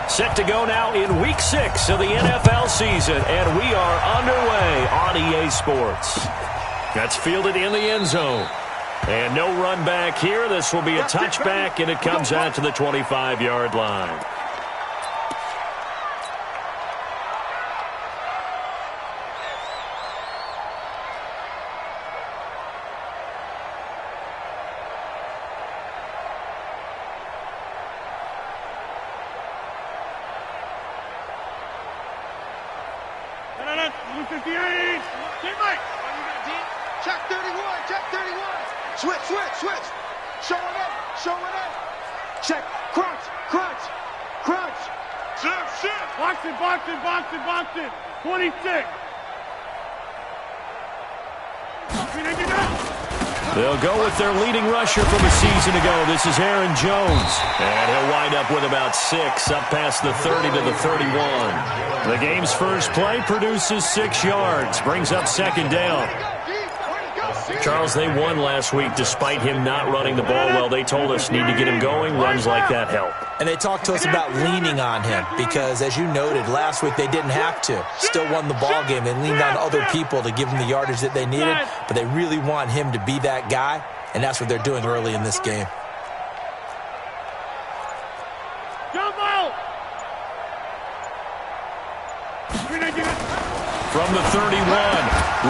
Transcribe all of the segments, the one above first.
Set to go now in Week 6 of the NFL season, and we are underway on EA Sports. That's fielded in the end zone. And no run back here. This will be a touchback, and it comes out to the 25-yard line. Check 31, check 31. Switch. Showing up. Check, crunch. Shift. Box it. 26. They'll go with their leading rusher from a season ago. This is Aaron Jones. And he'll wind up with about 6, up past the 30 to the 31. The game's first play produces 6 yards, brings up second down. Charles, they won last week despite him not running the ball well. They told us need to get him going. Runs like that help. And they talked to us about leaning on him because, as you noted, last week they didn't have to. Still won the ball game. They leaned on other people to give them the yardage that they needed, but they really want him to be that guy, and that's what they're doing early in this game. From the 31,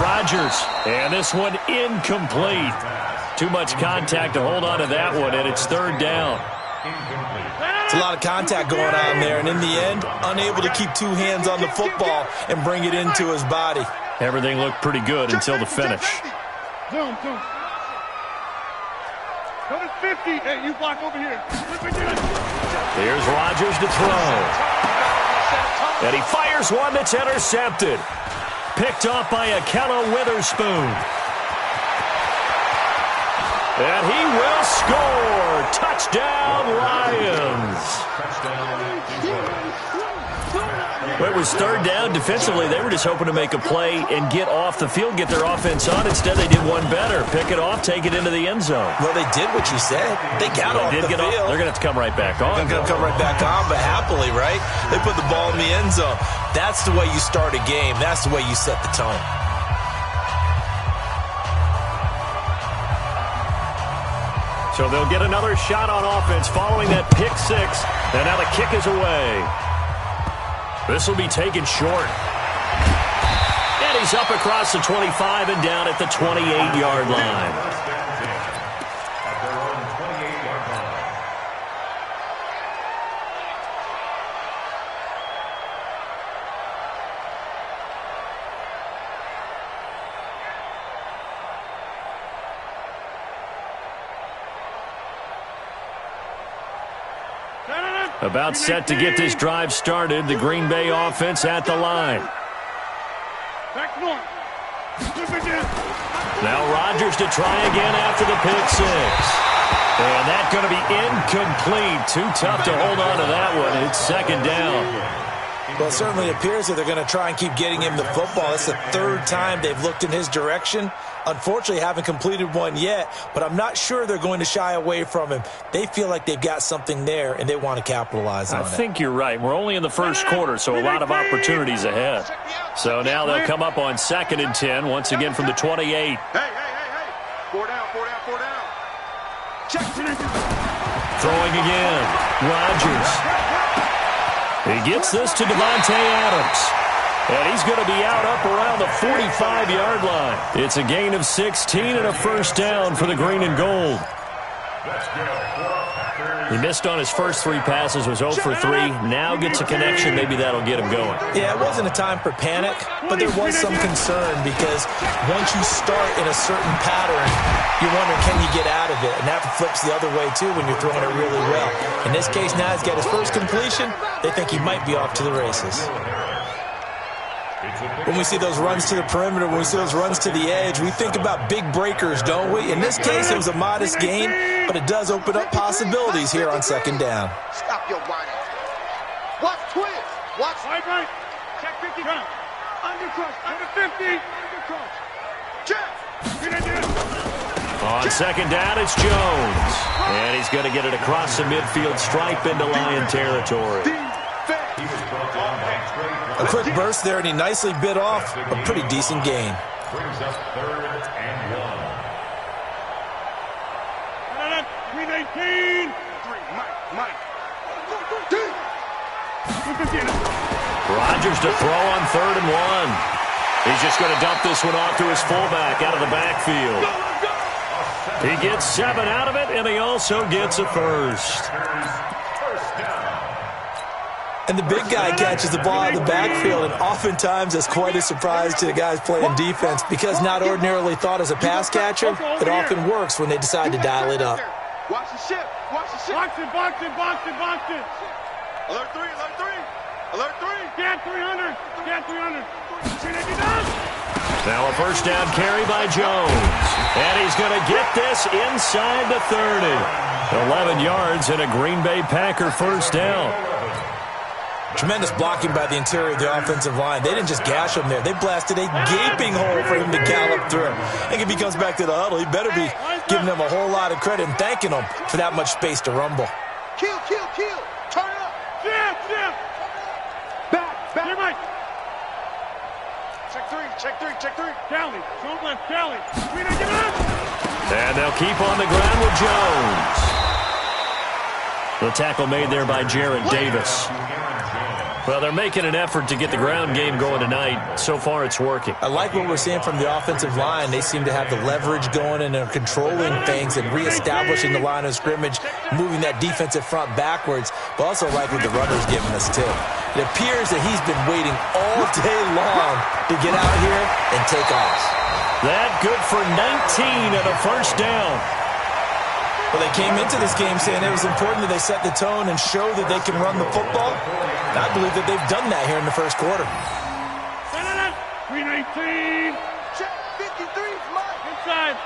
Rodgers, and this one incomplete. Too much contact to hold on to that one, and it's third down. It's a lot of contact going on there, and in the end, unable to keep 2 hands on the football and bring it into his body. Everything looked pretty good until the finish. Zoom. Go to 50. Hey, you block over here. Here's Rodgers to throw. And he fires one that's intercepted. Picked off by Akello Witherspoon. And he will score. Touchdown, Lions. Well, it was third down. Defensively, they were just hoping to make a play and get off the field, get their offense on. Instead, they did one better. Pick it off, take it into the end zone. Well, they did what you said. They got off the field. They're going to have to come right back on. They're going to come right back on, but happily, right? They put the ball in the end zone. That's the way you start a game. That's the way you set the tone. So they'll get another shot on offense following that pick 6. And now the kick is away. This will be taken short. And he's up across the 25 and down at the 28-yard line. About set to get this drive started. The Green Bay offense at the line. Now Rodgers to try again after the pick 6. And that's going to be incomplete. Too tough to hold on to that one. It's second down. Well, it certainly appears that they're going to try and keep getting him the football. It's the 3rd time they've looked in his direction. Unfortunately, haven't completed one yet, but I'm not sure they're going to shy away from him. They feel like they've got something there, and they want to capitalize on it. I think you're right. We're only in the first quarter, so a lot of opportunities ahead. So now they'll come up on 2nd and 10, once again from the 28. Hey. 4 down. Check. Throwing again. Rodgers. He gets this to Devontae Adams. And he's going to be out up around the 45-yard line. It's a gain of 16 and a first down for the green and gold. He missed on his first 3 passes, was 0 for 3. Now gets a connection. Maybe that'll get him going. Yeah, it wasn't a time for panic, but there was some concern because once you start in a certain pattern, you wonder, can you get out of it? And that flips the other way, too, when you're throwing it really well. In this case, now he's got his first completion. They think he might be off to the races. When we see those runs to the perimeter, when we see those runs to the edge, we think about big breakers, don't we? In this case, it was a modest gain, but it does open up possibilities here on 2nd down. Stop your whining. Watch twins. Watch. Right. Check 50. Undercrush. Under 50. Undercrush. Check. On 2nd down, it's Jones. And he's going to get it across the midfield stripe into Lion territory. Defense. A quick burst there, and he nicely bit off a pretty decent gain. Brings up 3rd and 3-18. Mike. Rodgers to throw on 3rd and 1. He's just going to dump this one off to his fullback out of the backfield. He gets 7 out of it, and he also gets a first. And the big guy catches the ball out of the backfield, and oftentimes that's quite a surprise to the guys playing defense because not ordinarily thought as a pass catcher, it often works when they decide to dial it up. Watch the ship. Box it. Alert 3. Get 300. Now a first down carry by Jones. And he's going to get this inside the 30. 11 yards and a Green Bay Packer first down. Tremendous blocking by the interior of the offensive line. They didn't just gash him there. They blasted a gaping hole for him to gallop through. I think if he comes back to the huddle, he better be giving them a whole lot of credit and thanking them for that much space to rumble. Kill. Turn it up. Jam. Back. Here, Mike. Check three. Callie. Don't let Callie. And they'll keep on the ground with Jones. The tackle made there by Jared Davis. Well, they're making an effort to get the ground game going tonight. So far, it's working. I like what we're seeing from the offensive line. They seem to have the leverage going and are controlling things and reestablishing the line of scrimmage, moving that defensive front backwards, but also like what the runner's giving us, too. It appears that he's been waiting all day long to get out here and take off. That good for 19 and a first down. Well, they came into this game saying it was important that they set the tone and show that they can run the football. And I believe that they've done that here in the first quarter. 3-19. Check 53. Mike. Inside.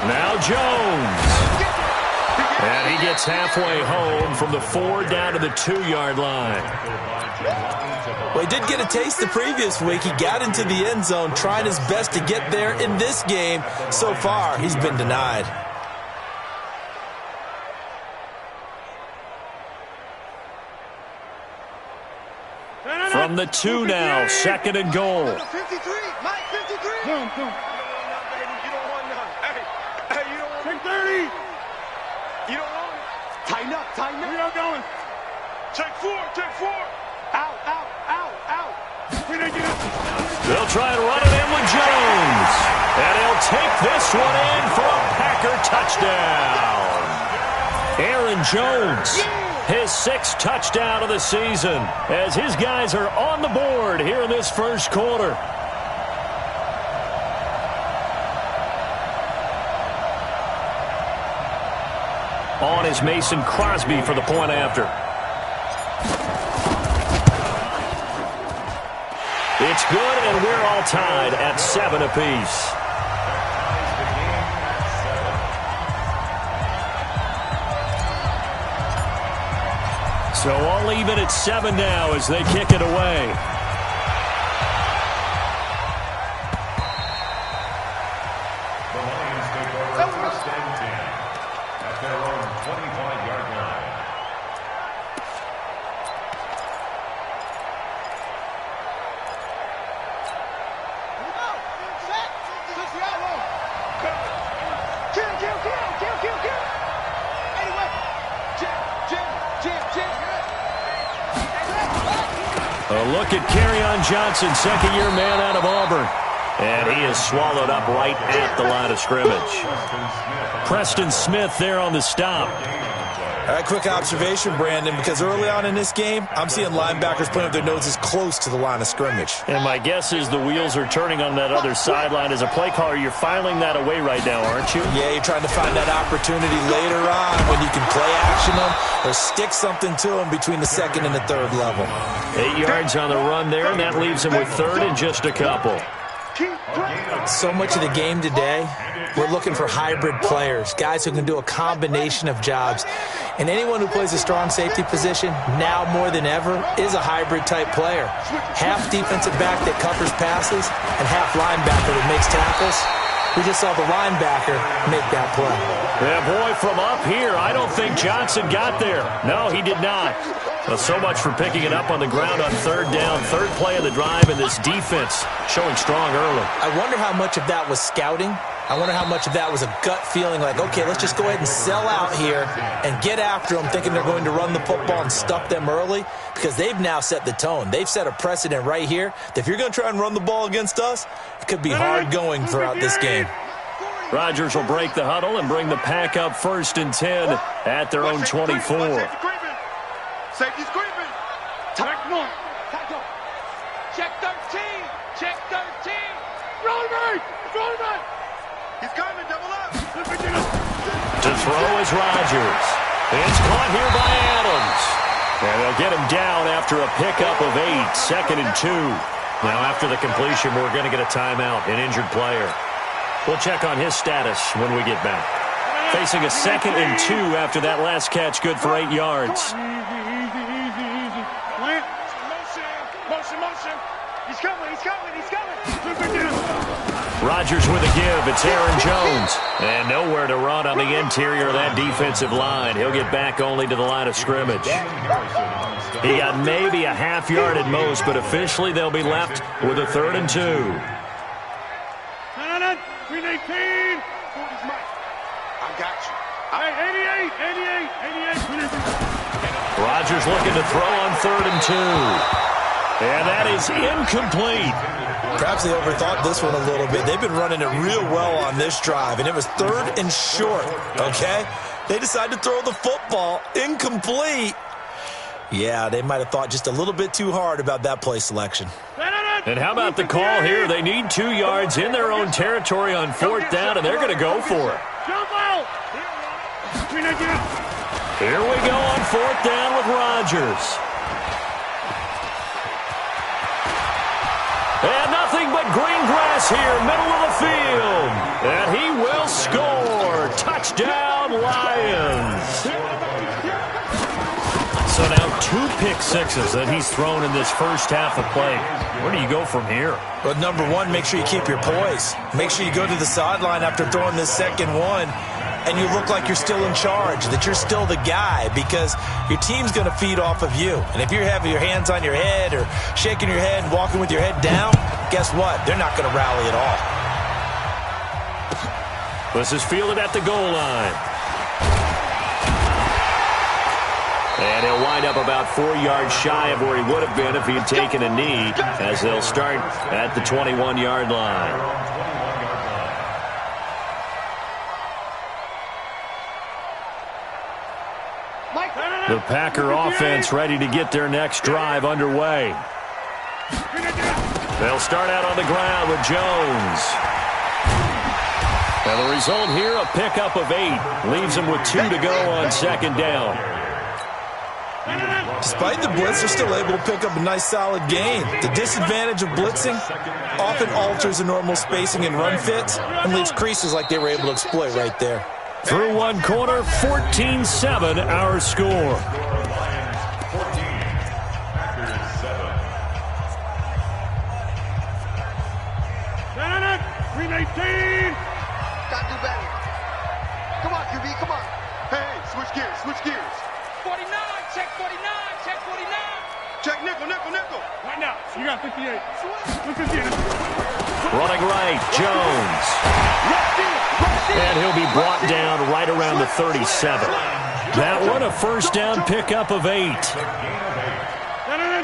Now Jones. And he gets halfway home from the 4 down to the 2-yard line. Well, he did get a taste the previous week. He got into the end zone, trying his best to get there in this game. So far, he's been denied. From the 2 now, 2nd and goal. 53. Mike, 53. Boom. You don't want none. Hey, you don't want none. Check 30. You don't want it. Tighten up. We are going. Check 4. Out. They'll try and run it in with Jones. And he'll take this one in for a Packer touchdown. Aaron Jones, his 6th touchdown of the season, as his guys are on the board here in this first quarter. On is Mason Crosby for the point after. It's good, and we're all tied at 7 apiece. So all even at 7 now as they kick it away. The Lions take over 1st and 10 at their own 25-yard line. A look at Kerryon Johnson, 2nd-year man out of Auburn. And he is swallowed up right at the line of scrimmage. Preston Smith there on the stop. All right, quick observation, Brandon, because early on in this game, I'm seeing linebackers putting up their noses close to the line of scrimmage. And my guess is the wheels are turning on that other sideline. As a play caller, you're filing that away right now, aren't you? Yeah, you're trying to find that opportunity later on when you can play action them or stick something to them between the 2nd and the 3rd level. 8 yards on the run there, and that leaves him with 3rd and just a couple. So much of the game today, we're looking for hybrid players, guys who can do a combination of jobs. And anyone who plays a strong safety position, now more than ever, is a hybrid-type player. Half defensive back that covers passes and half linebacker that makes tackles. We just saw the linebacker make that play. Yeah, boy, from up here, I don't think Johnson got there. No, he did not. Well, so much for picking it up on the ground on third down. Third play of the drive, and this defense showing strong early. I wonder how much of that was scouting. I wonder how much of that was a gut feeling like, okay, let's just go ahead and sell out here and get after them, thinking they're going to run the football and stuff them early, because they've now set the tone. They've set a precedent right here that if you're going to try and run the ball against us, it could be hard going throughout this game. Rodgers will break the huddle and bring the pack up 1st and 10 at their own 24. Safety's creeping. Check 1. Check 13. Check 13. Roll right. Roll right. He's coming. Double up. To throw is Rodgers. It's caught here by Adams. And they'll get him down after a pickup of 8. 2nd and 2. Now after the completion, we're going to get a timeout, an injured player. We'll check on his status when we get back. Facing a 2nd and 2 after that last catch, good for 8 yards. Easy. Plant. Motion. He's coming. Rodgers with a give. It's Aaron Jones. And nowhere to run on the interior of that defensive line. He'll get back only to the line of scrimmage. He got maybe a half yard at most, but officially they'll be left with a 3rd and 2. 318. 40's Mike. I got you. 88. Rodgers looking to throw on 3rd and 2. And that is incomplete. Perhaps they overthought this one a little bit. They've been running it real well on this drive, and it was 3rd and short, okay? They decided to throw the football incomplete. Yeah, they might have thought just a little bit too hard about that play selection. And how about the call here? They need 2 yards in their own territory on 4th down, and they're going to go for it. Jump out. Here we go on 4th down with Rodgers. And nothing but green grass here, middle of the field. And he will score. Touchdown, Lions. So now 2 pick-sixes that he's thrown in this first half of play. Where do you go from here? Well, number one, make sure you keep your poise. Make sure you go to the sideline after throwing this second one, and you look like you're still in charge, that you're still the guy, because your team's going to feed off of you. And if you're having your hands on your head or shaking your head and walking with your head down, guess what? They're not going to rally at all. This is fielded at the goal line. And he'll wind up about 4 yards shy of where he would have been if he had taken a knee, as they'll start at the 21-yard line. The Packer offense ready to get their next drive underway. They'll start out on the ground with Jones. And the result here, a pickup of 8. Leaves them with 2 to go on 2nd down. Despite the blitz, they're still able to pick up a nice, solid gain. The disadvantage of blitzing often alters the normal spacing and run fits and leaves creases like they were able to exploit right there. Through one quarter, 14-7 our score. 318. Gotta do better. Come on, QB, come on. Hey, switch gears. 49, check 49. Check nickel. Right now, you got 58. Look 58. Running right, Jones. And he'll be brought down right around the 37. That one, a first down pickup of 8.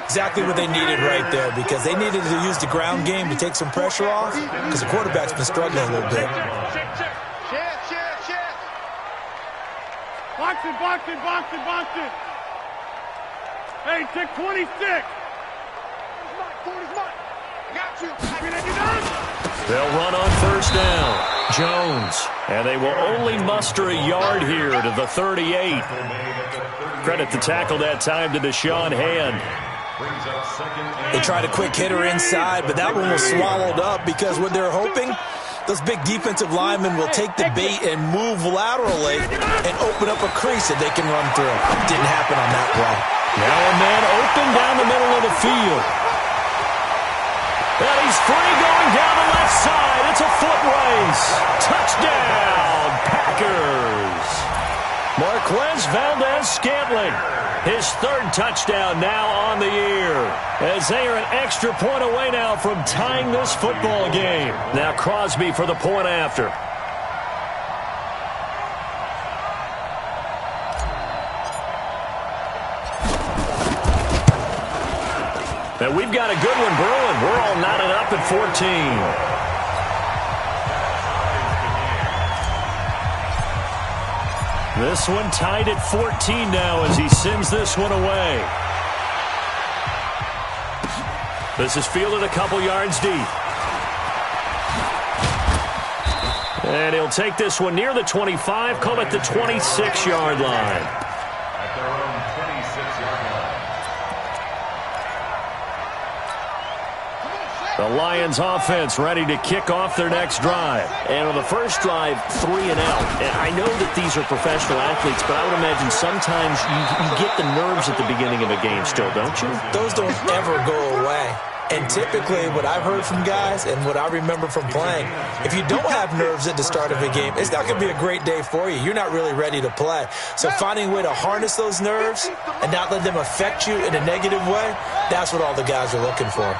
Exactly what they needed right there, because they needed to use the ground game to take some pressure off, because the quarterback's been struggling a little bit. Check. Box it. Hey, check 26. 40's mine. Got you. They'll run on first down. Jones. And they will only muster a yard here to the 38. Credit the tackle that time to Deshaun Hand. They tried a quick hitter inside, but that one was swallowed up, because what they're hoping, those big defensive linemen will take the bait and move laterally and open up a crease that they can run through. Didn't happen on that play. Now a man open down the middle of the field. And he's free going down the left side. It's a foot race. Touchdown, Packers. Marquez Valdez-Scantling, his third touchdown now on the year, as they are an extra point away now from tying this football game. Now Crosby for the point after. And we've got a good one brewing. We're all knotted up at 14. This one tied at 14 now as he sends this one away. This is fielded a couple yards deep. And he'll take this one near the 25, call it the 26-yard line. At their own 26-yard line. The Lions offense ready to kick off their next drive. And on the first drive, 3 and out. And I know that these are professional athletes, but I would imagine sometimes you get the nerves at the beginning of a game still, don't you? Those don't ever go away. And typically what I've heard from guys and what I remember from playing, if you don't have nerves at the start of a game, it's not going to be a great day for you. You're not really ready to play. So finding a way to harness those nerves and not let them affect you in a negative way, that's what all the guys are looking for.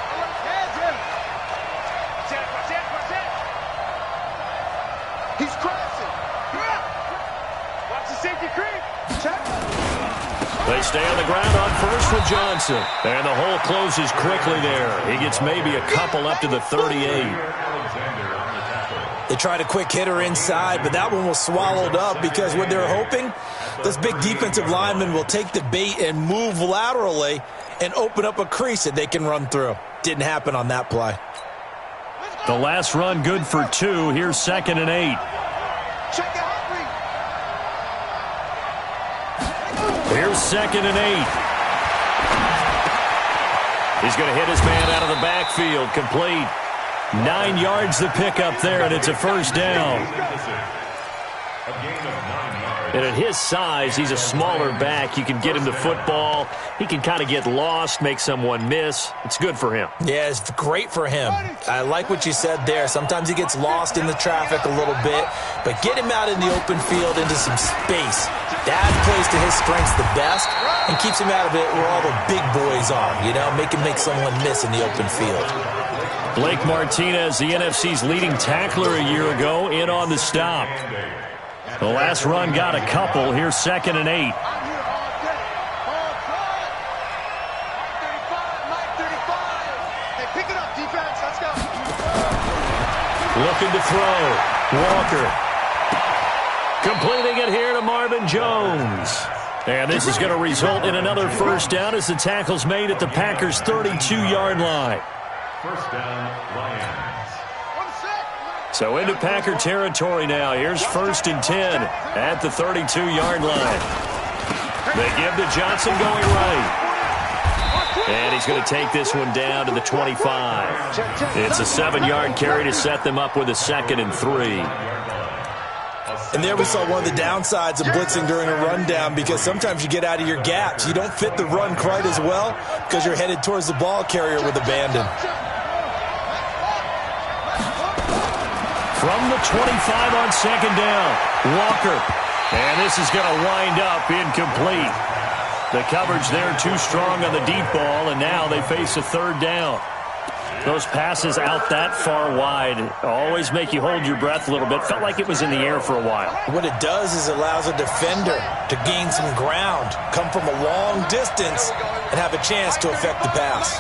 He's crossing. Watch the safety creep. Check. They stay on the ground on first with Johnson. And the hole closes quickly there. He gets maybe a couple up to the 38. They tried a quick hitter inside, but that one was swallowed up because what they're hoping, those big defensive linemen will take the bait and move laterally and open up a crease that they can run through. Didn't happen on that play. The last run good for 2. Here's 2nd and 8. Check out. Here's 2nd and 8. He's going to hit his man out of the backfield. Complete. 9 yards to pick up there, and it's a first down. And at his size, he's a smaller back. You can get him the football. He can kind of get lost, make someone miss. It's good for him. Yeah, it's great for him. I like what you said there. Sometimes he gets lost in the traffic a little bit, but get him out in the open field into some space. That plays to his strengths the best and keeps him out of it where all the big boys are, you know, make someone miss in the open field. Blake Martinez, the NFC's leading tackler a year ago, in on the stop. The last run got a couple. Here's 2nd and 8. Pick it up, defense. Let's go. Looking to throw. Walker. Completing it here to Marvin Jones. And this is going to result in another first down as the tackle's made at the Packers' 32-yard line. First down, Lions. So into Packer territory now. Here's 1st and 10 at the 32-yard line. They give to Johnson going right. And he's going to take this one down to the 25. It's a 7-yard carry to set them up with a 2nd and 3. And there we saw one of the downsides of blitzing during a rundown because sometimes you get out of your gaps. You don't fit the run quite as well because you're headed towards the ball carrier with abandon. From the 25 on 2nd down, Walker. And this is going to wind up incomplete. The coverage there too strong on the deep ball, and now they face a 3rd down. Those passes out that far wide always make you hold your breath a little bit. Felt like it was in the air for a while. What it does is it allows a defender to gain some ground, come from a long distance, and have a chance to affect the pass.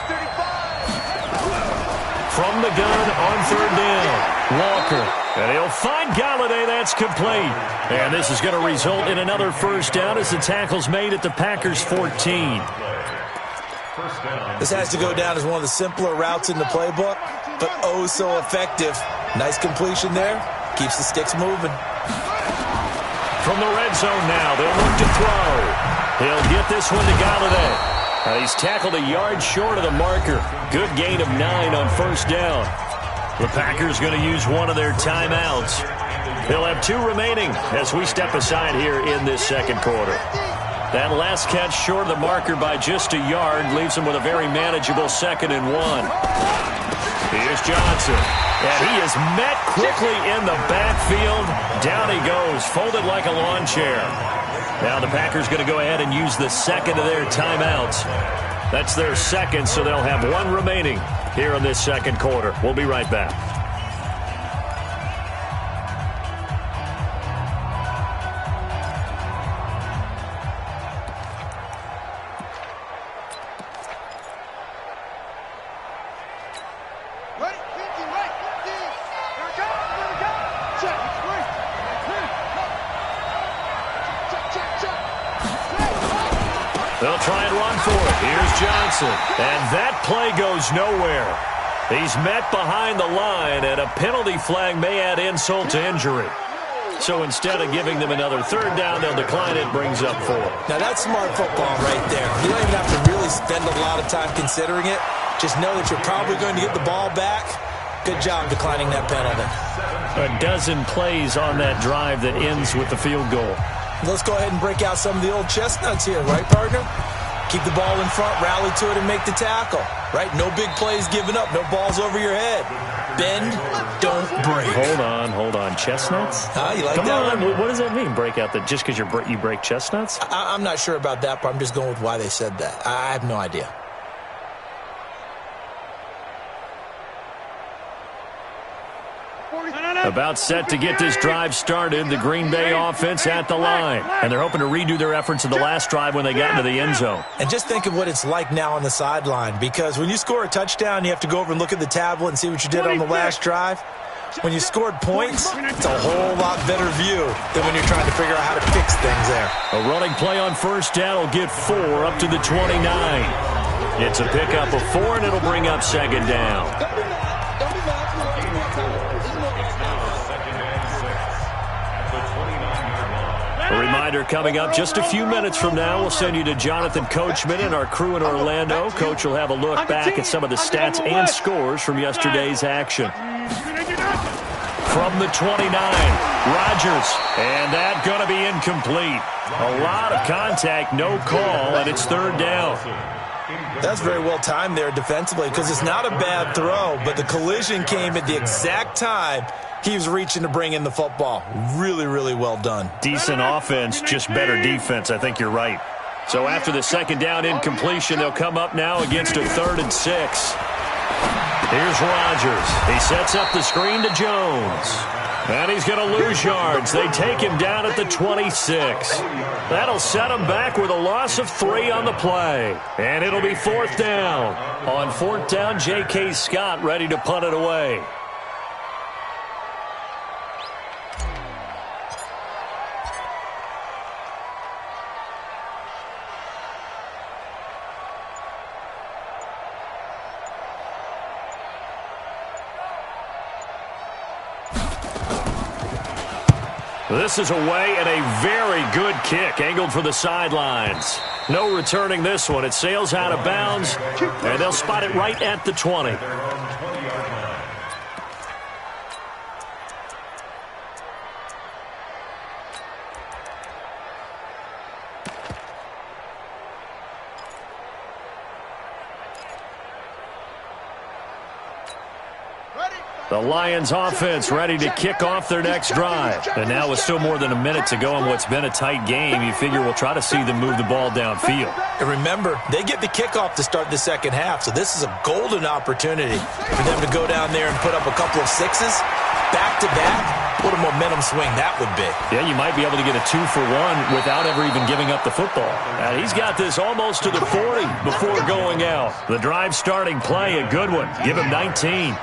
From the gun on 3rd down, Walker. And he'll find Galladay. That's complete. And this is going to result in another first down as the tackle's made at the Packers' 14. This has to go down as one of the simpler routes in the playbook, but oh so effective. Nice completion there. Keeps the sticks moving. From the red zone now, they'll look to throw. He'll get this one to Galladay. He's tackled a yard short of the marker. Good gain of 9 on 1st down. The Packers going to use one of their timeouts. They'll have 2 remaining as we step aside here in this 2nd quarter. That last catch short of the marker by just a yard leaves them with a very manageable 2nd and 1. Here's Johnson. And he is met quickly in the backfield. Down he goes, folded like a lawn chair. Now the Packers going to go ahead and use the second of their timeouts. That's their second, so they'll have one remaining here in this second quarter. We'll be right back. They'll try and run for it. Here's Johnson. And that play goes nowhere. He's met behind the line, and a penalty flag may add insult to injury. So instead of giving them another third down, they'll decline it. Brings up 4. Now, that's smart football right there. You don't even have to really spend a lot of time considering it. Just know that you're probably going to get the ball back. Good job declining that penalty. A dozen plays on that drive that ends with the field goal. Let's go ahead and break out some of the old chestnuts here, right, partner? Keep the ball in front, rally to it, and make the tackle, right? No big plays given up, no balls over your head. Bend, don't break. Hold on. Chestnuts? You like Come that on. one? What does that mean, break out? Just because you break chestnuts? I'm not sure about that, but I'm just going with why they said that. I have no idea. About set to get this drive started. The Green Bay offense at the line. And they're hoping to redo their efforts in the last drive when they got into the end zone. And just think of what it's like now on the sideline, because when you score a touchdown, you have to go over and look at the tablet and see what you did on the last drive. When you scored points, it's a whole lot better view than when you're trying to figure out how to fix things there. A running play on first down will get 4 up to the 29. It's a pickup of 4, and it'll bring up second down. A reminder coming up just a few minutes from now. We'll send you to Jonathan Coachman and our crew in Orlando. Coach will have a look back at some of the stats and scores from yesterday's action. From the 29, Rodgers. And that going to be incomplete. A lot of contact, no call, and it's third down. That's very well timed there defensively, because it's not a bad throw, but the collision came at the exact time he was reaching to bring in the football. Really, really well done. Decent offense, just better defense. I think you're right. So after the second down incompletion, they'll come up now against a 3rd and 6. Here's Rodgers. He sets up the screen to Jones. And he's going to lose yards. They take him down at the 26. That'll set him back with a loss of 3 on the play. And it'll be 4th down. On 4th down, J.K. Scott ready to punt it away. This is away and a very good kick, angled for the sidelines. No returning this one. It sails out of bounds, and they'll spot it right at the 20. The Lions offense ready to kick off their next drive. And now with still more than a minute to go in what's been a tight game, you figure we'll try to see them move the ball downfield. And remember, they get the kickoff to start the second half, so this is a golden opportunity for them to go down there and put up a couple of sixes back-to-back. What a momentum swing that would be. Yeah, you might be able to get a 2-for-1 without ever even giving up the football. And he's got this almost to the 40 before going out. The drive starting play, a good one. Give him 19.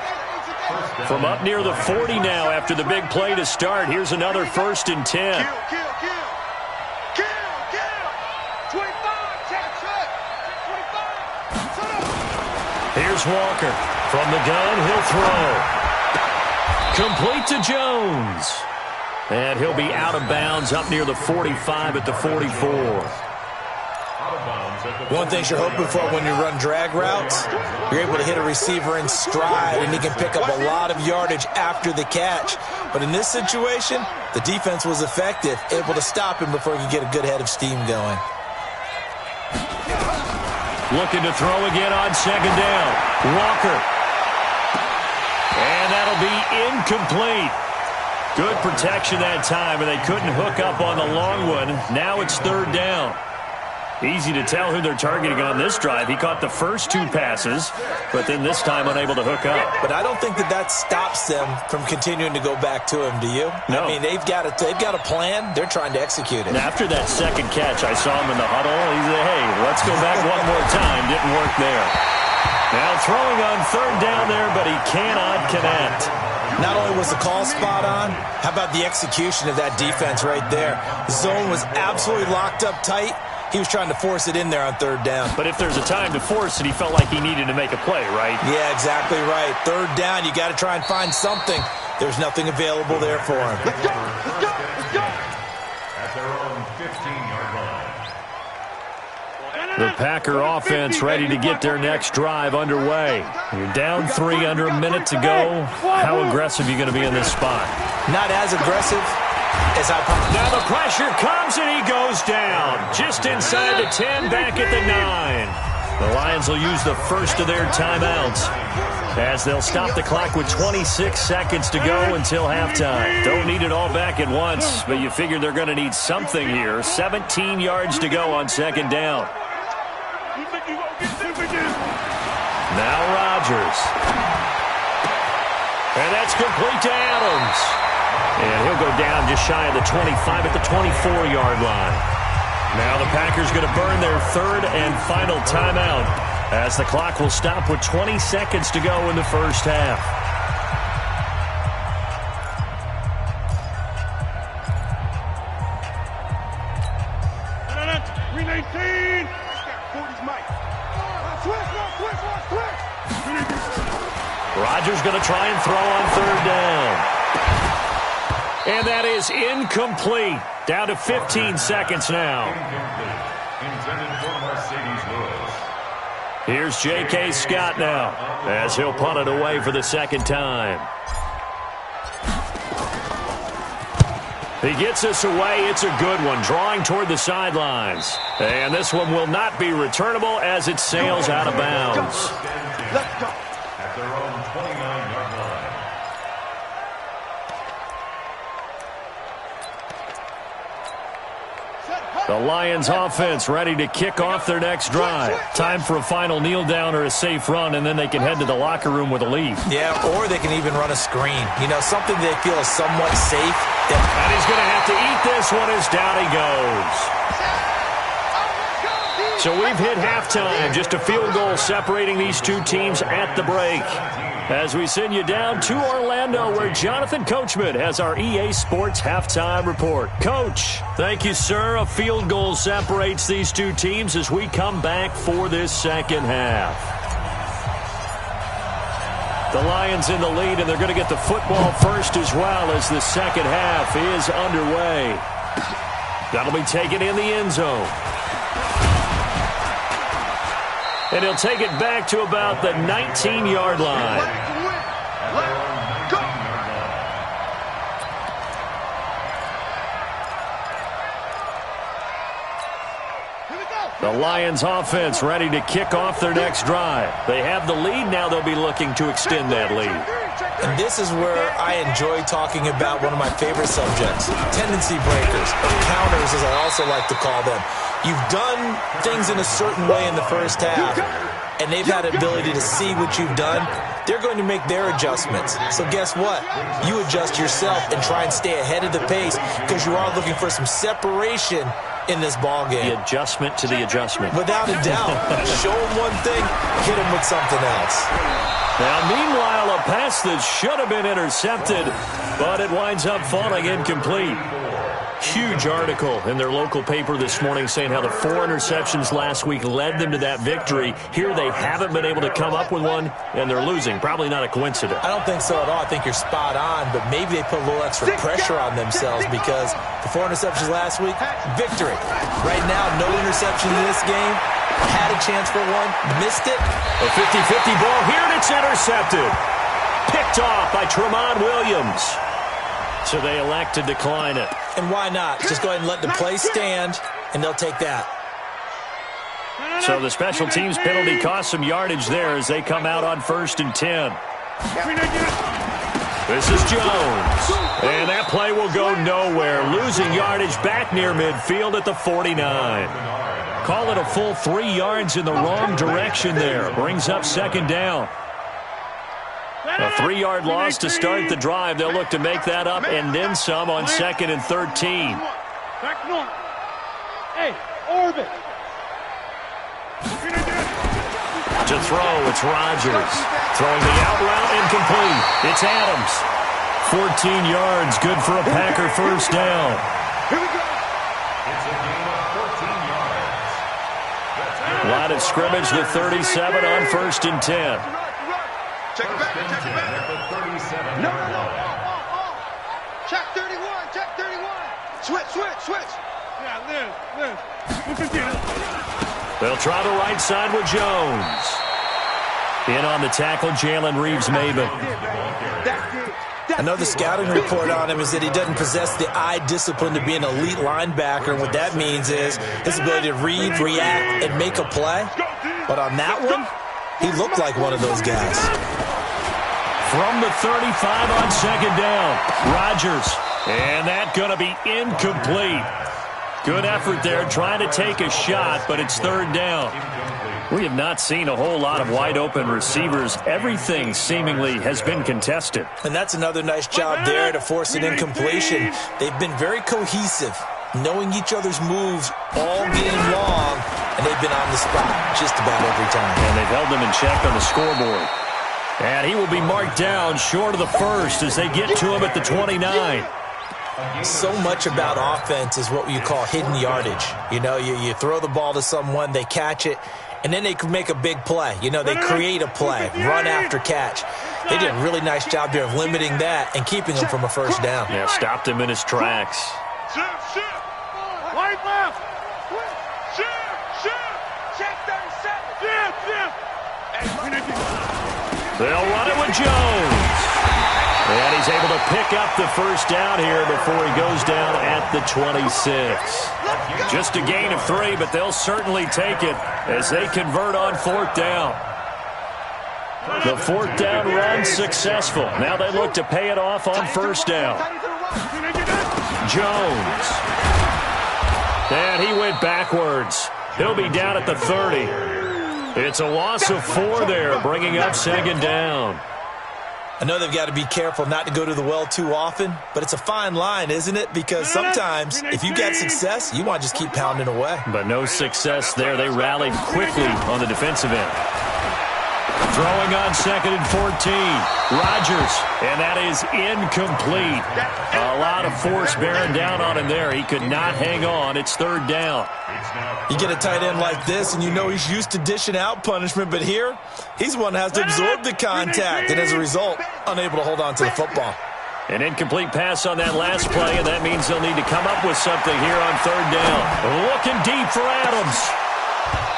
From up near the 40 now after the big play to start. Here's another 1st and 10. Here's Walker. From the gun, he'll throw. Complete to Jones. And he'll be out of bounds up near the 45 at the 44. One thing you're hoping for when you run drag routes, you're able to hit a receiver in stride, and he can pick up a lot of yardage after the catch. But in this situation, the defense was effective, able to stop him before he could get a good head of steam going. Looking to throw again on second down. Walker. And that'll be incomplete. Good protection that time, and they couldn't hook up on the long one. Now it's third down. Easy to tell who they're targeting on this drive. He caught the first 2 passes, but then this time unable to hook up. But I don't think that stops them from continuing to go back to him, do you? No. I mean, they've got a plan. They're trying to execute it. And after that second catch, I saw him in the huddle. He said, hey, let's go back one more time. Didn't work there. Now throwing on third down there, but he cannot connect. Not only was the call spot on, how about the execution of that defense right there? The zone was absolutely locked up tight. He was trying to force it in there on third down. But if there's a time to force it, he felt like he needed to make a play, right? Yeah, exactly right. Third down, you got to try and find something. There's nothing available there for him. Let's go, let's go, let's go. At their own 15-yard line. The Packer offense ready to get their next drive underway. You're down 3 under a minute to go. How aggressive are you going to be in this spot? Not as aggressive as I probably... Now the pressure comes and he goes down. Just inside the 10, back at the 9. The Lions will use the first of their timeouts as they'll stop the clock with 26 seconds to go until halftime. Don't need it all back at once, but you figure they're going to need something here. 17 yards to go on second down. Now Rodgers. And that's complete to Adams. And he'll go down just shy of the 25 at the 24-yard line. Now the Packers going to burn their third and final timeout as the clock will stop with 20 seconds to go in the first half. Rodgers going to try and throw on third down. And that is incomplete. Down to 15 seconds now. Here's J.K. Scott now as he'll punt it away for the second time. He gets us away. It's a good one, drawing toward the sidelines. And this one will not be returnable as it sails out of bounds. Let's go. At their own 29-yard line. The Lions offense ready to kick off their next drive. Time for a final kneel down or a safe run, and then they can head to the locker room with a lead. Yeah, or they can even run a screen. You know, something they feel is somewhat safe. And he's going to have to eat this one as down he goes. So we've hit halftime. Just a field goal separating these two teams at the break. As we send you down to Orlando, where Jonathan Coachman has our EA Sports Halftime Report. Coach, thank you, sir. A field goal separates these two teams as we come back for this second half. The Lions in the lead, and they're going to get the football first as well as the second half is underway. That'll be taken in the end zone. And he'll take it back to about the 19-yard line. The Lions offense ready to kick off their next drive. They have the lead. Now they'll be looking to extend that lead. And this is where I enjoy talking about one of my favorite subjects, tendency breakers, or counters as I also like to call them. You've done things in a certain way in the first half, and they've had the ability to see what you've done. They're going to make their adjustments. So guess what? You adjust yourself and try and stay ahead of the pace because you are looking for some separation in this ball game. The adjustment to the adjustment. Without a doubt. Show them one thing, hit them with something else. Now, meanwhile, a pass that should have been intercepted, but it winds up falling incomplete. Huge article in their local paper this morning saying how the 4 interceptions last week led them to that victory. Here they haven't been able to come up with one, and they're losing. Probably not a coincidence. I don't think so at all. I think you're spot on, but maybe they put a little extra pressure on themselves because the 4 interceptions last week, victory. Right now, no interceptions in this game. Had a chance for one, missed it. A 50-50 ball here, and it's intercepted. Picked off by Tramon Williams. So they elect to decline it. And why not? Just go ahead and let the play stand, and they'll take that. So the special teams penalty cost some yardage there as they come out on 1st and 10. This is Jones. And that play will go nowhere. Losing yardage back near midfield at the 49. Call it a full 3 yards in the wrong direction there. Brings up second down. A 3-yard loss to start the drive. They'll look to make that up and then some on 2nd and 13. Hey, orbit. To throw, it's Rodgers. Throwing the out route, incomplete. It's Adams. 14 yards, good for a Packer first down. Here we go. It's a gain of 14 yards. Line of scrimmage, the 37 on 1st and 10. Check it back, check it back. At the 37. No. Check 31, check 31. Switch. Yeah, Liz. They'll try the right side with Jones. In on the tackle, Jalen Reeves-Maybin. I know the scouting report on him is that he doesn't possess the eye discipline to be an elite linebacker, and what that means is his ability to read, react, and make a play. But on that one, he looked like one of those guys. From the 35 on 2nd down, Rodgers. And that's going to be incomplete. Good effort there, trying to take a shot, but it's 3rd down. We have not seen a whole lot of wide-open receivers. Everything seemingly has been contested. And that's another nice job there to force an incompletion. They've been very cohesive, knowing each other's moves all game long, and they've been on the spot just about every time. And they've held them in check on the scoreboard. And he will be marked down short of the first as they get to him at the 29. So much about offense is what you call hidden yardage. You know, you throw the ball to someone, they catch it, and then they can make a big play. You know, they create a play, run after catch. They did a really nice job there of limiting that and keeping him from a first down. Yeah, stopped him in his tracks. Shift. Right left. Shift. Check 37. Shift. They'll run it with Jones. And he's able to pick up the first down here before he goes down at the 26. Just a gain of 3, but they'll certainly take it as they convert on 4th down. The 4th down run successful. Now they look to pay it off on 1st down. Jones. And he went backwards. He'll be down at the 30. It's a loss of 4 there, bringing up 2nd down. I know they've got to be careful not to go to the well too often, but it's a fine line, isn't it? Because sometimes if you get success, you want to just keep pounding away. But no success there. They rallied quickly on the defensive end. Throwing on 2nd and 14. Rodgers, and that is incomplete. A lot of force bearing down on him there. He could not hang on. It's 3rd down. You get a tight end like this, and you know he's used to dishing out punishment, but here, he's the one that has to absorb the contact, and as a result, unable to hold on to the football. An incomplete pass on that last play, and that means they'll need to come up with something here on 3rd down. Looking deep for Adams.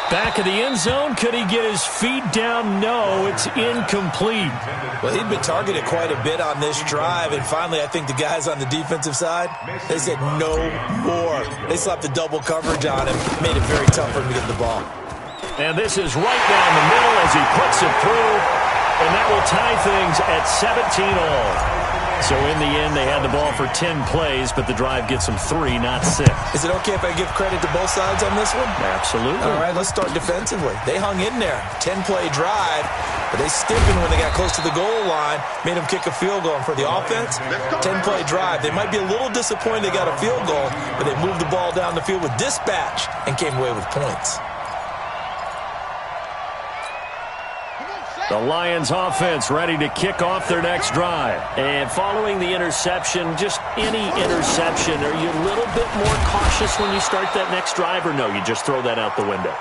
Back of the end zone. Could he get his feet down? No, it's incomplete. Well, he'd been targeted quite a bit on this drive, and finally I think the guys on the defensive side, they said no more. They slapped the double coverage on him, made it very tough for him to get the ball. And this is right down the middle as he puts it through, and that will tie things at 17 all. So in the end, they had the ball for 10 plays, but the drive gets them 3, not 6. Is it okay if I give credit to both sides on this one? Absolutely. All right, let's start defensively. They hung in there. 10-play drive, but they stiffened when they got close to the goal line, made them kick a field goal. And for the offense, 10-play drive. They might be a little disappointed they got a field goal, but they moved the ball down the field with dispatch and came away with points. The Lions offense ready to kick off their next drive. And following the interception, just any interception, are you a little bit more cautious when you start that next drive, or no, you just throw that out the window?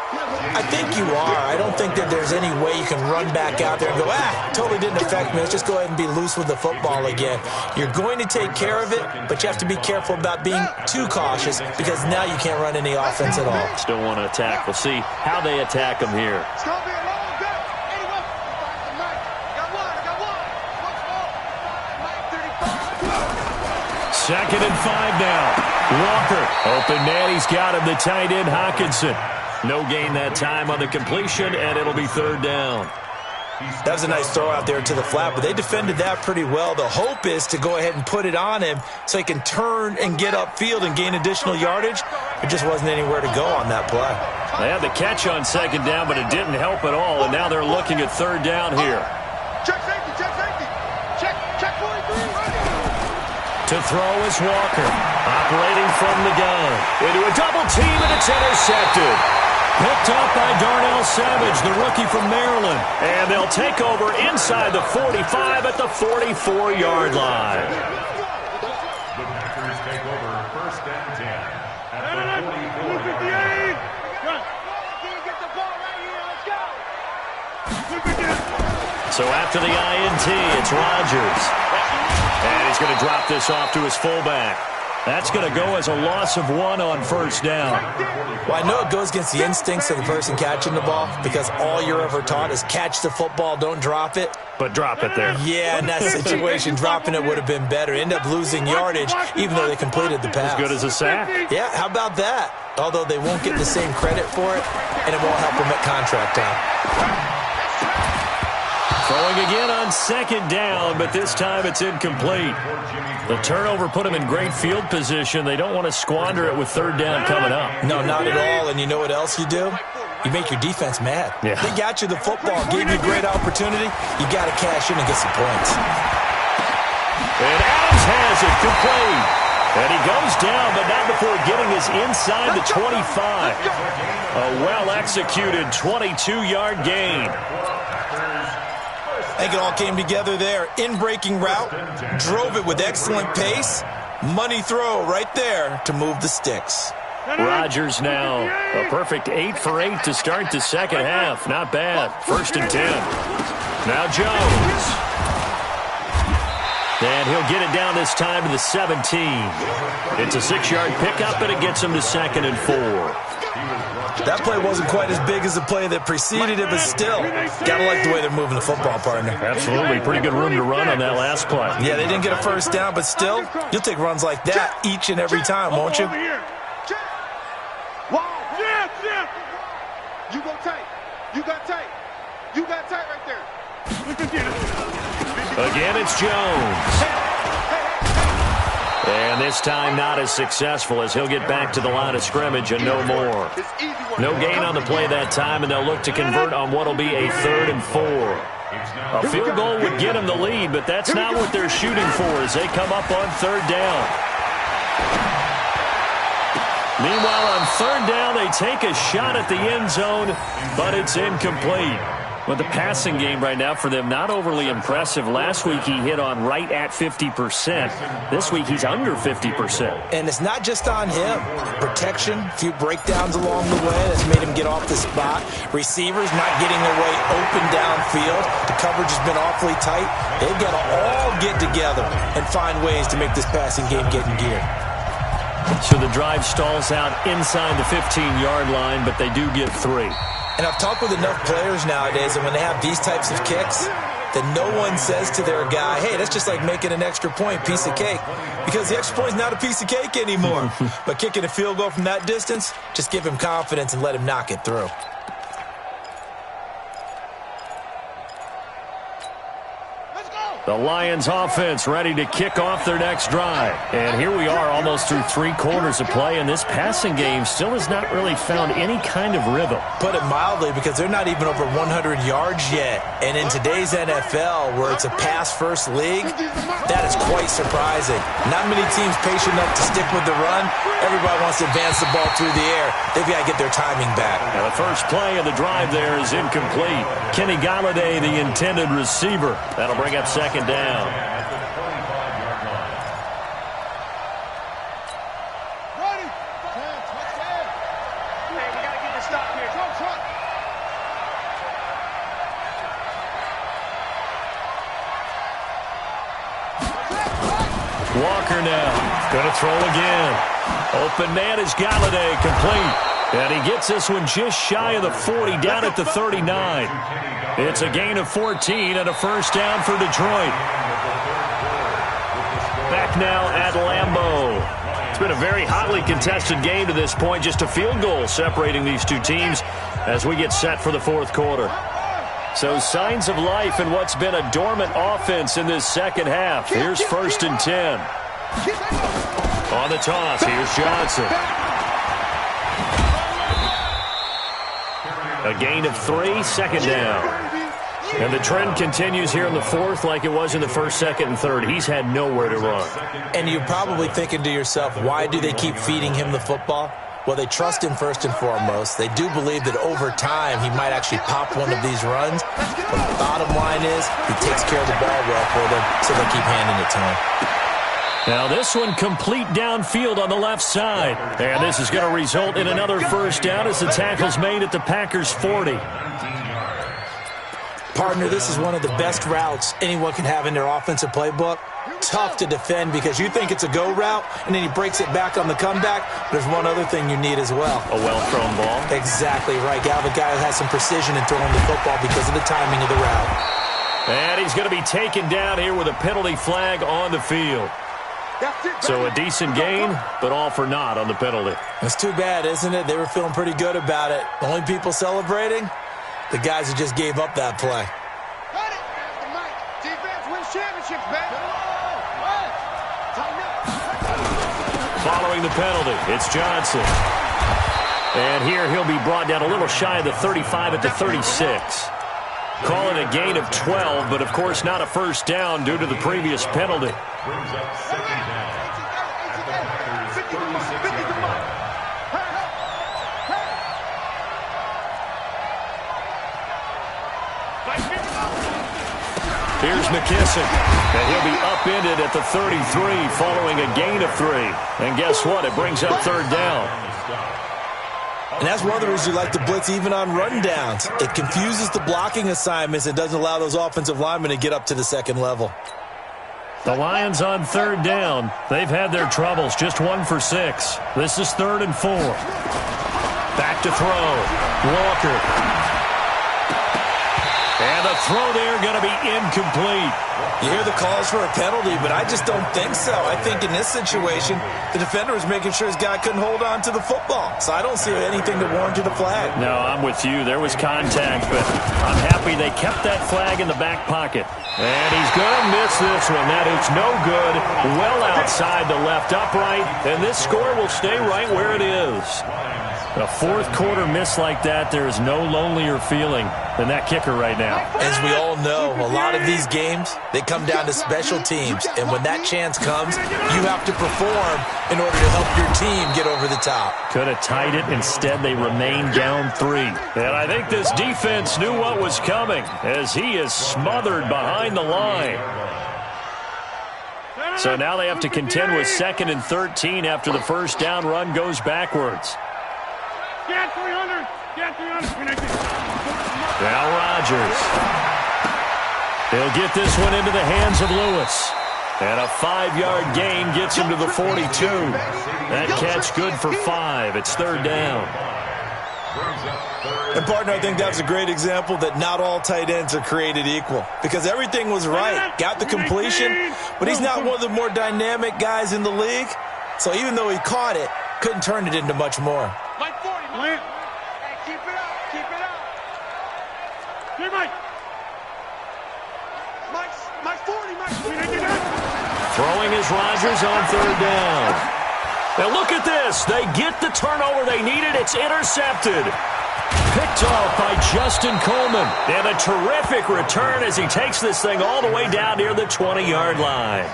I think you are. I don't think that there's any way you can run back out there and go, totally didn't affect me. Let's just go ahead and be loose with the football again. You're going to take care of it, but you have to be careful about being too cautious because now you can't run any offense at all. Still want to attack. We'll see how they attack them here. It's going to be a long day. 81. Got one. 2nd and 5 now. Walker, open man, he's got him. The tight end, Hawkinson. No gain that time on the completion, and it'll be 3rd down. That was a nice throw out there to the flat, but they defended that pretty well. The hope is to go ahead and put it on him so he can turn and get upfield and gain additional yardage. There just wasn't anywhere to go on that play. They had the catch on second down, but it didn't help at all, and now they're looking at third down here. Check safety, check safety. Check 43. To throw is Walker, operating from the gun. Into a double team, and it's intercepted. Picked up by Darnell Savage, the rookie from Maryland. And they'll take over inside the 45 at the 44-yard line. The Packers take over first and 10 at the 44-yard line. Get the ball right here. Let's go. So after the INT, it's Rodgers. And he's going to drop this off to his fullback. That's going to go as a loss of 1 on first down. Well, I know it goes against the instincts of the person catching the ball because all you're ever taught is catch the football, don't drop it. But drop it there. Yeah, in that situation, dropping it would have been better. End up losing yardage even though they completed the pass. As good as a sack. Yeah, how about that? Although they won't get the same credit for it, and it won't help them at contract time. Throwing again on second down, but this time it's incomplete. The turnover put them in great field position. They don't want to squander it with third down coming up. No, not at all. And you know what else you do? You make your defense mad. Yeah. They got you the football, gave you a great opportunity. You got to cash in and get some points. And Adams has it complete. And he goes down, but not before getting his inside the 25. A well-executed 22-yard gain. I think it all came together there. In-breaking route, drove it with excellent pace. Money throw right there to move the sticks. Rodgers now a perfect 8 for 8 to start the second half. Not bad. First and 10. Now Jones. And he'll get it down this time to the 17. It's a 6-yard pickup, and it gets him to second and 4. That play wasn't quite as big as the play that preceded it, but still, gotta like the way they're moving the football, partner. Absolutely. Pretty good room to run on that last play. Yeah, they didn't get a first down, but still, you'll take runs like that each and every time, won't you? Wow. Yeah. You go tight. You got tight. You got tight right there. Again, it's Jones. And this time not as successful as he'll get back to the line of scrimmage and no more. No gain on the play that time, and they'll look to convert on what will be a 3rd and 4. A field goal would get them the lead, but that's not what they're shooting for as they come up on 3rd down. Meanwhile, on 3rd down, they take a shot at the end zone, but it's incomplete. Well, the passing game right now for them, not overly impressive. Last week, he hit on right at 50%. This week, he's under 50%. And it's not just on him. Protection, a few breakdowns along the way that's made him get off the spot. Receivers not getting away open downfield. The coverage has been awfully tight. They've got to all get together and find ways to make this passing game get in gear. So the drive stalls out inside the 15-yard line, but they do get 3. And I've talked with enough players nowadays, and when they have these types of kicks, that no one says to their guy, hey, that's just like making an extra point, piece of cake. Because the extra point is not a piece of cake anymore. But kicking a field goal from that distance, just give him confidence and let him knock it through. The Lions offense ready to kick off their next drive. And here we are almost through 3 quarters of play, and this passing game still has not really found any kind of rhythm. Put it mildly, because they're not even over 100 yards yet. And in today's NFL, where it's a pass-first league, that is quite surprising. Not many teams patient enough to stick with the run. Everybody wants to advance the ball through the air. They've got to get their timing back. Now the first play of the drive there is incomplete. Kenny Galladay, the intended receiver. That'll bring up second down. Walker now, going to throw again. Open man is Galladay, complete. And he gets this one just shy of the 40, down at the 39. It's a gain of 14 and a first down for Detroit. Back now at Lambeau. It's been a very hotly contested game to this point. Just a field goal separating these two teams as we get set for the 4th quarter. So signs of life in what's been a dormant offense in this second half. Here's 1st and 10. On the toss, here's Johnson. A gain of 3, second down. And the trend continues here in the 4th like it was in the 1st, 2nd, and 3rd. He's had nowhere to run. And you're probably thinking to yourself, why do they keep feeding him the football? Well, they trust him first and foremost. They do believe that over time he might actually pop one of these runs. But the bottom line is he takes care of the ball well for them, so they keep handing it to him. Now this one complete downfield on the left side. And this is going to result in another first down as the tackle's made at the Packers' 40. Partner, this is one of the best routes anyone can have in their offensive playbook. Tough to defend because you think it's a go route, and then he breaks it back on the comeback. There's one other thing you need as well. A well-thrown ball. Exactly right. You have a guy who has some precision in throwing the football because of the timing of the route. And he's going to be taken down here with a penalty flag on the field. So a decent gain, but all for naught on the penalty. It's too bad, isn't it? They were feeling pretty good about it. The only people celebrating? The guys who just gave up that play. Got it. That's the mic. Defense wins championships, man. Following the penalty, it's Johnson. And here he'll be brought down a little shy of the 35 at the 36. Call it a gain of 12, but of course not a first down due to the previous penalty. Brings up 2nd down at the Packers' 36-yard line. Here's McKissick, and he'll be upended at the 33 following a gain of 3. And guess what? It brings up 3rd down. And that's one of the reasons you like to blitz even on run downs. It confuses the blocking assignments and doesn't allow those offensive linemen to get up to the second level. The Lions on 3rd down. They've had their troubles, just 1 for 6. This is 3rd and 4. Back to throw. Walker. And the throw there going to be incomplete. You hear the calls for a penalty, but I just don't think so. I think in this situation, the defender was making sure his guy couldn't hold on to the football. So I don't see anything to warrant a flag. No, I'm with you. There was contact, but I'm happy they kept that flag in the back pocket. And he's going to miss this one. That is no good. Well outside the left upright, and this score will stay right where it is. A 4th quarter miss like that, there is no lonelier feeling than that kicker right now. As we all know, a lot of these games, they come down to special teams. And when that chance comes, you have to perform in order to help your team get over the top. Could have tied it. Instead, they remain down 3. And I think this defense knew what was coming as he is smothered behind the line. So now they have to contend with 2nd and 13 after the first down run goes backwards. Get 300. Get 300. Now Rodgers. He'll get this one into the hands of Lewis. And a 5-yard gain gets him to the 42. That catch good for 5. It's 3rd down. And, partner, I think that's a great example that not all tight ends are created equal. Because everything was right. Got the completion, but he's not one of the more dynamic guys in the league. So even though he caught it, couldn't turn it into much more. Mike 40, Mike. Hey, keep it up. Keep it up. Here, Mike. Mike 40, Mike. Throwing is Rodgers on 3rd down. Now look at this. They get the turnover they needed. It's intercepted. Picked off by Justin Coleman. And a terrific return as he takes this thing all the way down near the 20-yard line.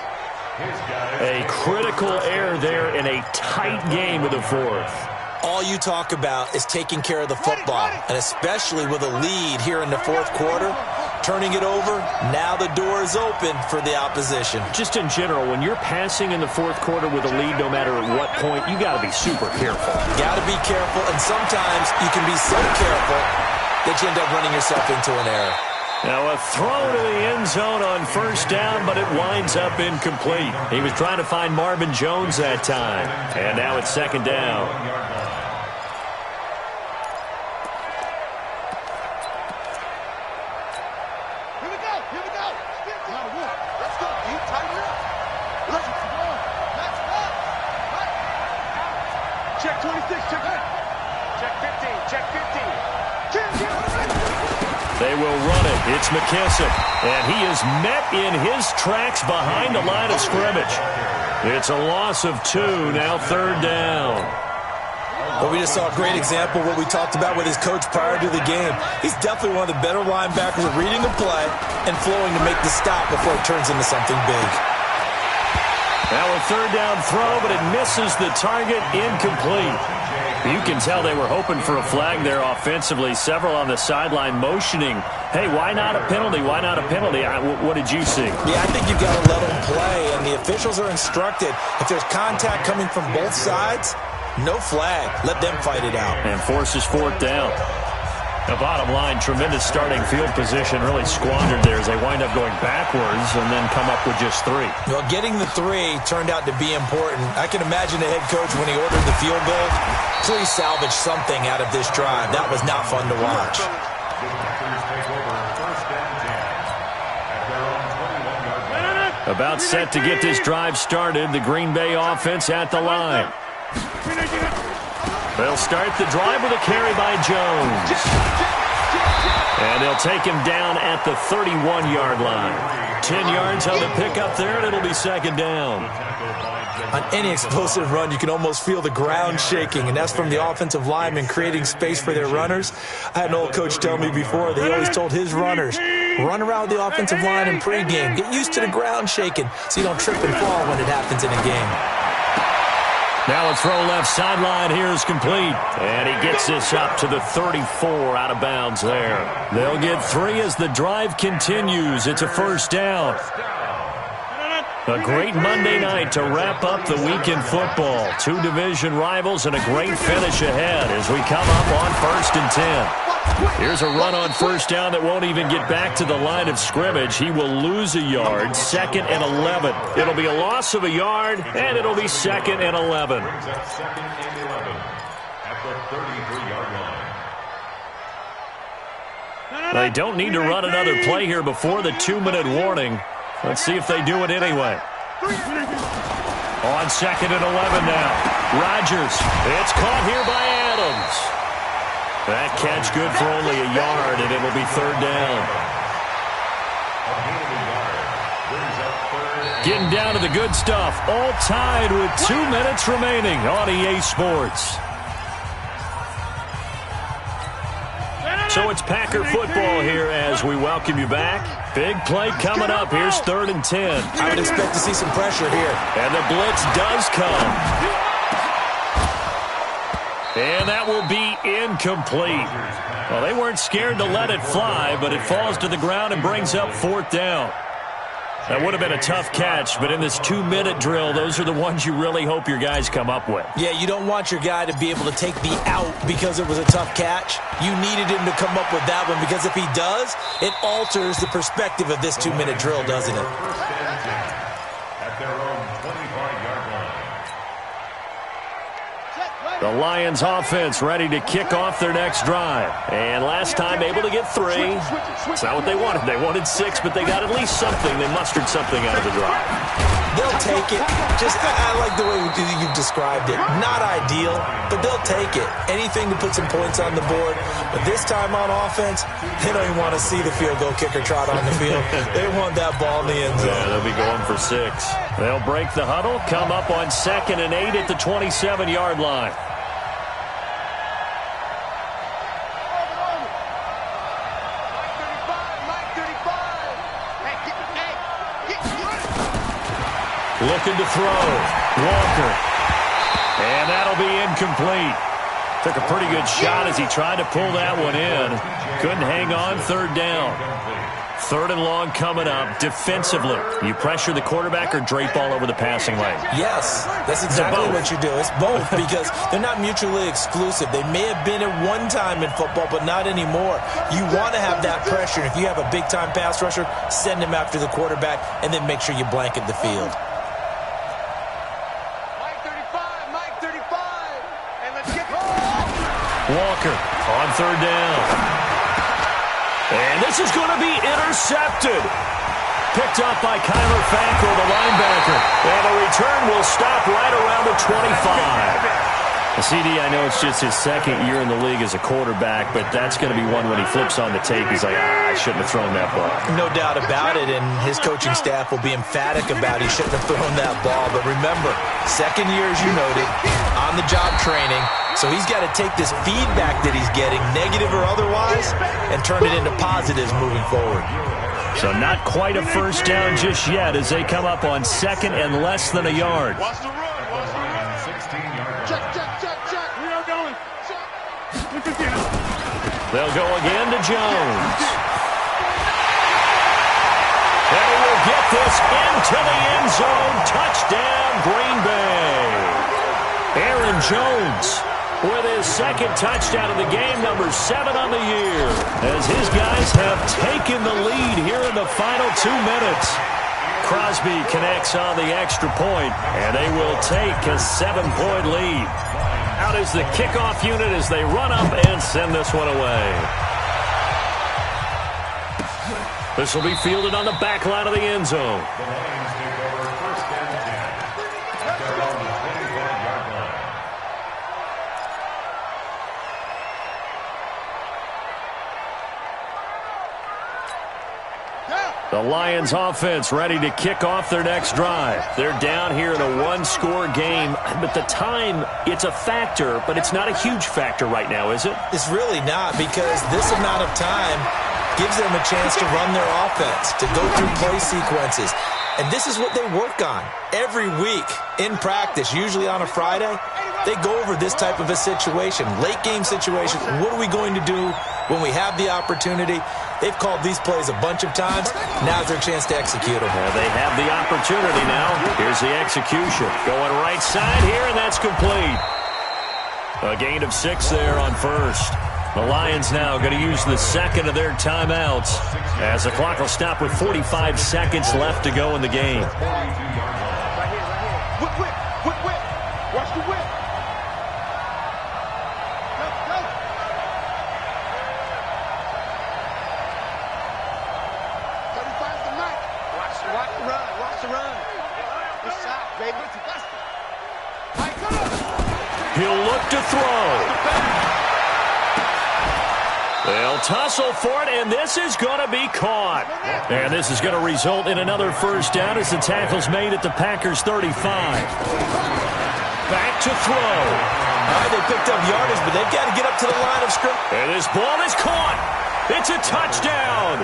A critical error there in a tight game of the 4th. All you talk about is taking care of the football, and especially with a lead here in the 4th quarter, turning it over, now the door is open for the opposition. Just in general, when you're passing in the 4th quarter with a lead, no matter at what point, you got to be super careful. Got to be careful, and sometimes you can be so careful that you end up running yourself into an error. Now a throw to the end zone on 1st down, but it winds up incomplete. He was trying to find Marvin Jones that time. And now it's 2nd down. Here we go. Let's go. You tighten up. Let's go. Check 26. Check 15. Check 15. They will run it. It's McKissick. And he is met in his tracks behind the line of scrimmage. It's a loss of 2, now 3rd down. Well, we just saw a great example of what we talked about with his coach prior to the game. He's definitely one of the better linebackers at reading a play and flowing to make the stop before it turns into something big. Now a 3rd down throw, but it misses the target, incomplete. You can tell they were hoping for a flag there offensively. Several on the sideline motioning, hey, why not a penalty? Why not a penalty? What did you see? Yeah, I think you've got to let them play, and the officials are instructed. If there's contact coming from both sides, no flag. Let them fight it out. And forces 4th down. The bottom line, tremendous starting field position, really squandered there as they wind up going backwards and then come up with just 3. Well, getting the 3 turned out to be important. I can imagine the head coach when he ordered the field goal. Please salvage something out of this drive. That was not fun to watch. About set to get this drive started. The Green Bay offense at the line. They'll start the drive with a carry by Jones. And they'll take him down at the 31-yard line. 10 yards on the pickup there, and it'll be 2nd down. On any explosive run, you can almost feel the ground shaking, and that's from the offensive linemen creating space for their runners. I had an old coach tell me before that he always told his runners, run around the offensive line in pregame. Get used to the ground shaking so you don't trip and fall when it happens in a game. Now a throw left sideline here is complete. And he gets this up to the 34 out of bounds there. They'll get 3 as the drive continues. It's a 1st down. A great Monday night to wrap up the week in football. 2 division rivals and a great finish ahead as we come up on 1st and 10. Here's a run on 1st down that won't even get back to the line of scrimmage. He will lose a yard, 2nd and 11. It'll be a loss of a yard, and it'll be 2nd and 11. They don't need to run another play here before the 2-minute warning. Let's see if they do it anyway. On 2nd and 11 now. Rodgers. It's caught here by Adams. That catch good for only a yard, and it'll be 3rd down. Getting down to the good stuff. All tied with 2 minutes remaining on EA Sports. So it's Packer football here as we welcome you back. Big play coming up. Here's 3rd and 10. I would expect to see some pressure here. And the blitz does come. And that will be incomplete. Well, they weren't scared to let it fly, but it falls to the ground and brings up 4th down. That would have been a tough catch, but in this 2-minute drill, those are the ones you really hope your guys come up with. Yeah, you don't want your guy to be able to take the out because it was a tough catch. You needed him to come up with that one because if he does, it alters the perspective of this 2-minute drill, doesn't it? At their own 25-yard line. The Lions offense ready to kick off their next drive. And last time able to get 3. It's not what they wanted. They wanted 6, but they got at least something. They mustered something out of the drive. They'll take it. I like the way you've described it. Not ideal, but they'll take it. Anything to put some points on the board. But this time on offense, they don't even want to see the field goal kicker trot on the field. They want that ball in the end zone. Yeah, they'll be going for 6. They'll break the huddle, come up on 2nd and 8 at the 27-yard line. Looking to throw. Walker. And that'll be incomplete. Took a pretty good shot as he tried to pull that one in. Couldn't hang on. 3rd down. 3rd and long coming up. Defensively, you pressure the quarterback or drape all over the passing lane? Yes, that's exactly what you do. It's both because they're not mutually exclusive. They may have been at one time in football, but not anymore. You want to have that pressure. If you have a big-time pass rusher, send him after the quarterback and then make sure you blanket the field. Walker on 3rd down. And this is going to be intercepted. Picked up by Kyler Fackrell, the linebacker. And the return will stop right around the 25. CD, I know it's just his second year in the league as a quarterback, but that's going to be one when he flips on the tape. He's like, I shouldn't have thrown that ball. No doubt about it, and his coaching staff will be emphatic about he shouldn't have thrown that ball. But remember, second year, as you noted, on-the-job training, so he's got to take this feedback that he's getting, negative or otherwise, and turn it into positives moving forward. So not quite a first down just yet as they come up on second and less than a yard. Watch the run. Watch the run. 16-yard Check. We are going. They'll go again to Jones. And he will get this into the end zone. Touchdown, Green Bay. Aaron Jones with his second touchdown of the game, number 7 on the year, as his guys have taken the lead here in the final 2 minutes. Crosby connects on the extra point, and they will take a 7-point lead. Out is the kickoff unit as they run up and send this one away. This will be fielded on the back line of the end zone. The Lions take over first and 10 at their own 25-yard line. The Lions offense ready to kick off their next drive. They're down here in a one-score game, but the time, it's a factor, but it's not a huge factor right now, is it? It's really not, because this amount of time gives them a chance to run their offense, to go through play sequences. And this is what they work on every week in practice, usually on a Friday. They go over this type of a situation, late game situation. What are we going to do when we have the opportunity? They've called these plays a bunch of times. Now's their chance to execute them. Well, they have the opportunity now. Here's the execution. Going right side here, and that's complete. A gain of 6 there on first. The Lions now going to use the second of their timeouts as the clock will stop with 45 seconds left to go in the game. Whip. Watch the whip. Go. 35's the night. Watch the run. Good shot, baby. He'll look to throw. They'll tussle for it, and this is going to be caught. And this is going to result in another first down as the tackle's made at the Packers' 35. Back to throw. All right, they picked up yardage, but they've got to get up to the line of scrimmage. And this ball is caught. It's a touchdown.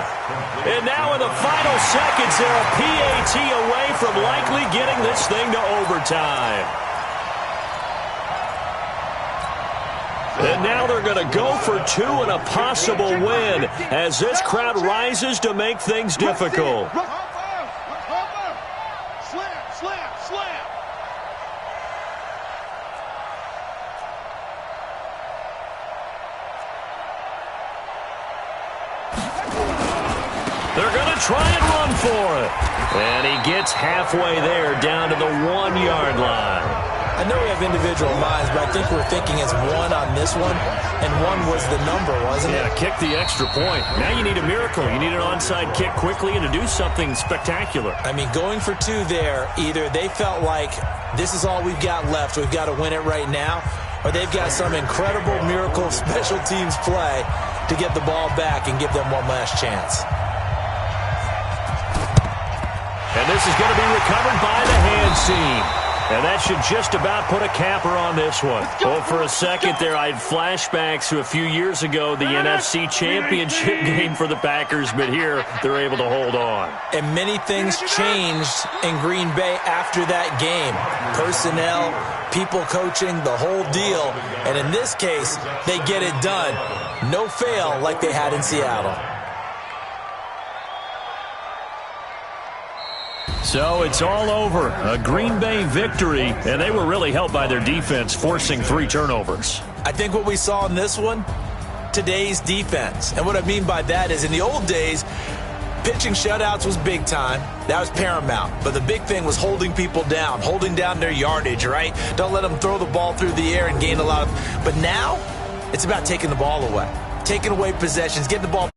And now in the final seconds, they're a PAT away from likely getting this thing to overtime. And now they're going to go for 2 and a possible win as this crowd rises to make things difficult. Slam. They're going to try and run for it. And he gets halfway there down to the 1-yard line. I know we have individual minds, but I think we're thinking it's 1 on this one, and 1 was the number, wasn't it? Yeah, kick the extra point. Now you need a miracle. You need an onside kick quickly and to do something spectacular. I mean, going for 2 there, either they felt like this is all we've got left, we've got to win it right now, or they've got some incredible miracle special teams play to get the ball back and give them one last chance. And this is going to be recovered by the hand seam. And that should just about put a capper on this one. Well, for a second there, I had flashbacks to a few years ago, the NFC Championship game for the Packers, but here they're able to hold on. And many things changed in Green Bay after that game. Personnel, people coaching, the whole deal. And in this case, they get it done. No fail like they had in Seattle. So it's all over. A Green Bay victory, and they were really helped by their defense, forcing 3 turnovers. I think what we saw in this one, today's defense. And what I mean by that is in the old days, pitching shutouts was big time. That was paramount. But the big thing was holding people down, holding down their yardage, right? Don't let them throw the ball through the air and gain a lot of... But now, it's about taking the ball away, taking away possessions, getting the ball...